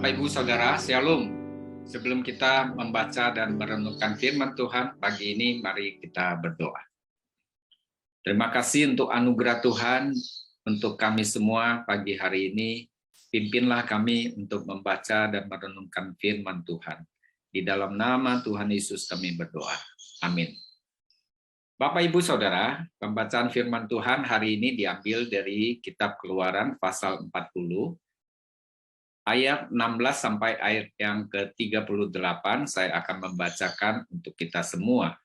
Bapak Ibu Saudara, Shalom. Sebelum kita membaca dan merenungkan firman Tuhan pagi ini, mari kita berdoa. Terima kasih untuk anugerah Tuhan untuk kami semua pagi hari ini. Pimpinlah kami untuk membaca dan merenungkan firman Tuhan. Di dalam nama Tuhan Yesus kami berdoa. Amin. Bapak Ibu Saudara, pembacaan firman Tuhan hari ini diambil dari kitab Keluaran pasal 40, ayat 16 sampai ayat yang ke-38, saya akan membacakan untuk kita semua.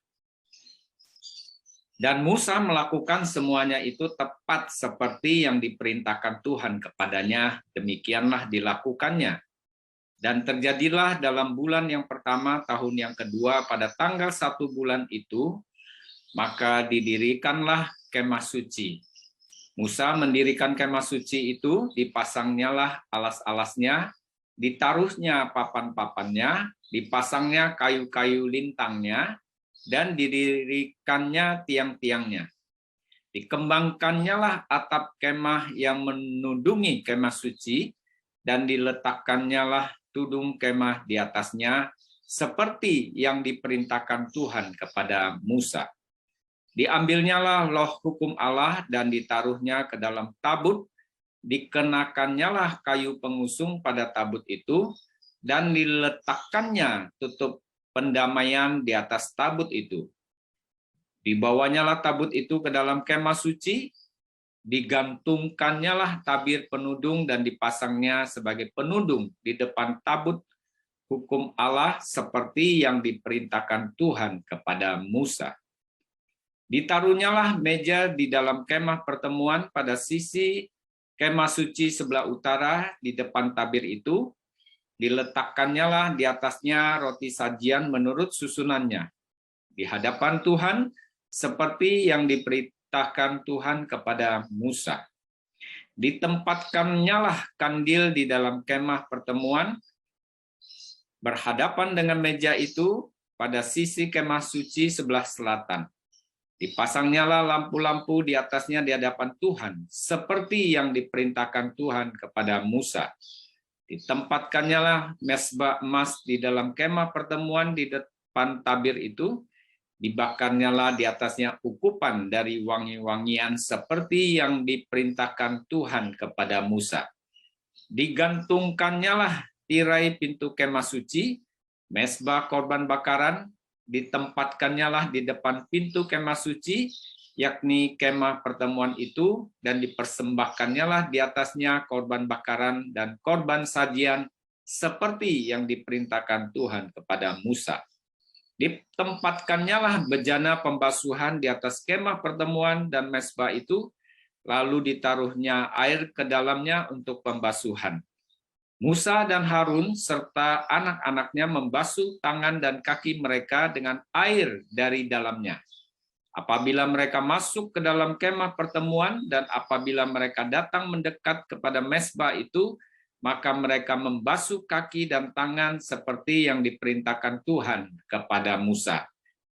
Dan Musa melakukan semuanya itu tepat seperti yang diperintahkan Tuhan kepadanya, demikianlah dilakukannya. Dan terjadilah dalam bulan yang pertama, tahun yang kedua, pada tanggal 1 bulan itu, maka didirikanlah kemah suci. Musa mendirikan kemah suci itu, dipasangnyalah alas-alasnya, ditaruhnya papan-papannya, dipasangnya kayu-kayu lintangnya, dan didirikannya tiang-tiangnya. Dikembangkannyalah atap kemah yang menudungi kemah suci, dan diletakkannya tudung kemah di atasnya, seperti yang diperintahkan Tuhan kepada Musa. Diambilnyalah loh hukum Allah dan ditaruhnya ke dalam tabut, dikenakannya kayu pengusung pada tabut itu, dan diletakkannya tutup pendamaian di atas tabut itu. Dibawanya tabut itu ke dalam kemah suci, digantungkannya tabir penudung dan dipasangnya sebagai penudung di depan tabut hukum Allah seperti yang diperintahkan Tuhan kepada Musa. Ditaruhnyalah meja di dalam kemah pertemuan pada sisi kemah suci sebelah utara di depan tabir itu, diletakkannya di atasnya roti sajian menurut susunannya, di hadapan Tuhan seperti yang diperintahkan Tuhan kepada Musa. Ditempatkannya kandil di dalam kemah pertemuan, berhadapan dengan meja itu pada sisi kemah suci sebelah selatan. Dipasangnyalah lampu-lampu di atasnya di hadapan Tuhan, seperti yang diperintahkan Tuhan kepada Musa. Ditempatkannya mezbah emas di dalam kemah pertemuan di depan tabir itu, dibakarnyalah di atasnya ukupan dari wangi-wangian seperti yang diperintahkan Tuhan kepada Musa. Digantungkannyalah tirai pintu kemah suci, mezbah korban bakaran, ditempatkannya di depan pintu kemah suci, yakni kemah pertemuan itu, dan dipersembahkannya di atasnya korban bakaran dan korban sajian seperti yang diperintahkan Tuhan kepada Musa. Ditempatkannya bejana pembasuhan di atas kemah pertemuan dan mezbah itu, lalu ditaruhnya air ke dalamnya untuk pembasuhan. Musa dan Harun serta anak-anaknya membasuh tangan dan kaki mereka dengan air dari dalamnya. Apabila mereka masuk ke dalam kemah pertemuan dan apabila mereka datang mendekat kepada mezbah itu, maka mereka membasuh kaki dan tangan seperti yang diperintahkan Tuhan kepada Musa.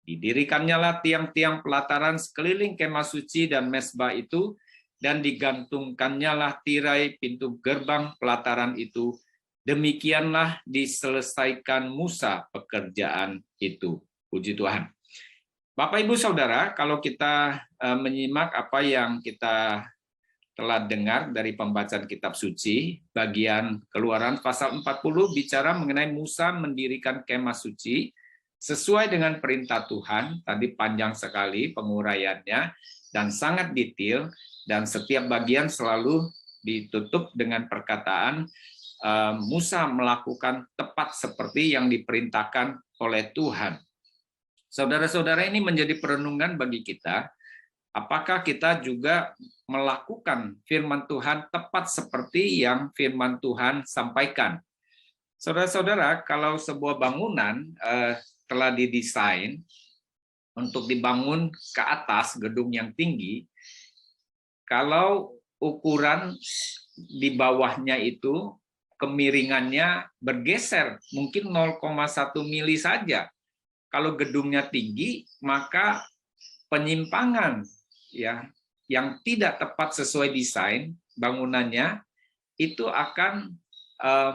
Didirikannya tiang-tiang pelataran sekeliling kemah suci dan mezbah itu, dan digantungkannya tirai pintu gerbang pelataran itu. Demikianlah diselesaikan Musa pekerjaan itu. Puji Tuhan. Bapak Ibu Saudara, kalau kita menyimak apa yang kita telah dengar dari pembacaan kitab suci, bagian Keluaran pasal 40 bicara mengenai Musa mendirikan kemah suci sesuai dengan perintah Tuhan. Tadi panjang sekali penguraiannya dan sangat detail, dan setiap bagian selalu ditutup dengan perkataan Musa melakukan tepat seperti yang diperintahkan oleh Tuhan. Saudara-saudara, ini menjadi perenungan bagi kita. Apakah kita juga melakukan firman Tuhan tepat seperti yang firman Tuhan sampaikan? Saudara-saudara, kalau sebuah bangunan telah didesain untuk dibangun ke atas gedung yang tinggi, kalau ukuran di bawahnya itu kemiringannya bergeser mungkin 0,1 mili saja. Kalau gedungnya tinggi, maka penyimpangan ya yang tidak tepat sesuai desain bangunannya itu akan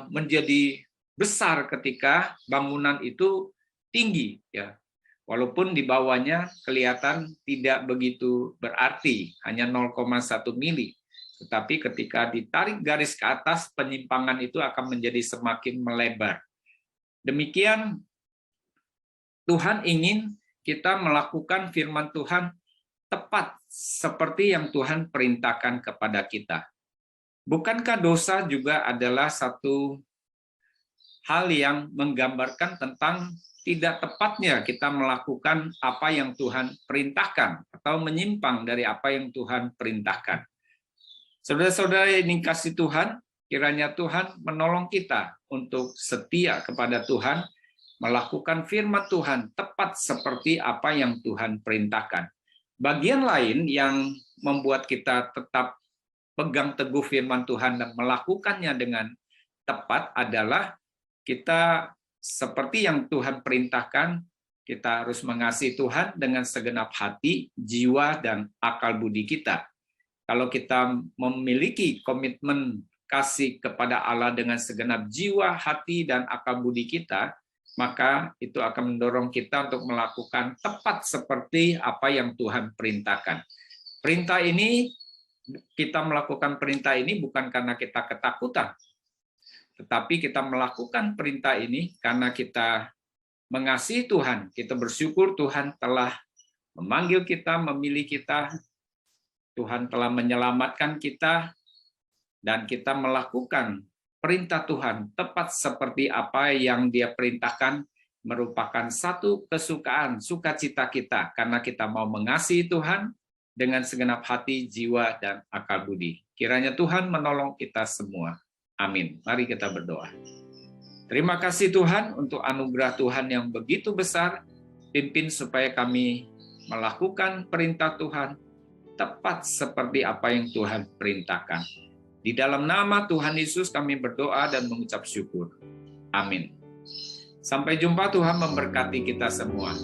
menjadi besar ketika bangunan itu tinggi, ya. Walaupun di bawahnya kelihatan tidak begitu berarti, hanya 0,1 mili. Tetapi ketika ditarik garis ke atas, penyimpangan itu akan menjadi semakin melebar. Demikian Tuhan ingin kita melakukan firman Tuhan tepat seperti yang Tuhan perintahkan kepada kita. Bukankah dosa juga adalah satu hal yang menggambarkan tentang tidak tepatnya kita melakukan apa yang Tuhan perintahkan atau menyimpang dari apa yang Tuhan perintahkan. Saudara-saudara yang dikasihi Tuhan, kiranya Tuhan menolong kita untuk setia kepada Tuhan, melakukan firman Tuhan tepat seperti apa yang Tuhan perintahkan. Bagian lain yang membuat kita tetap pegang teguh firman Tuhan dan melakukannya dengan tepat adalah kita seperti yang Tuhan perintahkan, kita harus mengasihi Tuhan dengan segenap hati, jiwa, dan akal budi kita. Kalau kita memiliki komitmen kasih kepada Allah dengan segenap jiwa, hati, dan akal budi kita, maka itu akan mendorong kita untuk melakukan tepat seperti apa yang Tuhan perintahkan. Perintah ini, kita melakukan perintah ini bukan karena kita ketakutan, tetapi kita melakukan perintah ini karena kita mengasihi Tuhan. Kita bersyukur Tuhan telah memanggil kita, memilih kita, Tuhan telah menyelamatkan kita, dan kita melakukan perintah Tuhan tepat seperti apa yang Dia perintahkan, merupakan satu kesukaan, sukacita kita, karena kita mau mengasihi Tuhan dengan segenap hati, jiwa, dan akal budi. Kiranya Tuhan menolong kita semua. Amin. Mari kita berdoa. Terima kasih Tuhan untuk anugerah Tuhan yang begitu besar. Pimpin supaya kami melakukan perintah Tuhan tepat seperti apa yang Tuhan perintahkan. Di dalam nama Tuhan Yesus kami berdoa dan mengucap syukur. Amin. Sampai jumpa, Tuhan memberkati kita semua.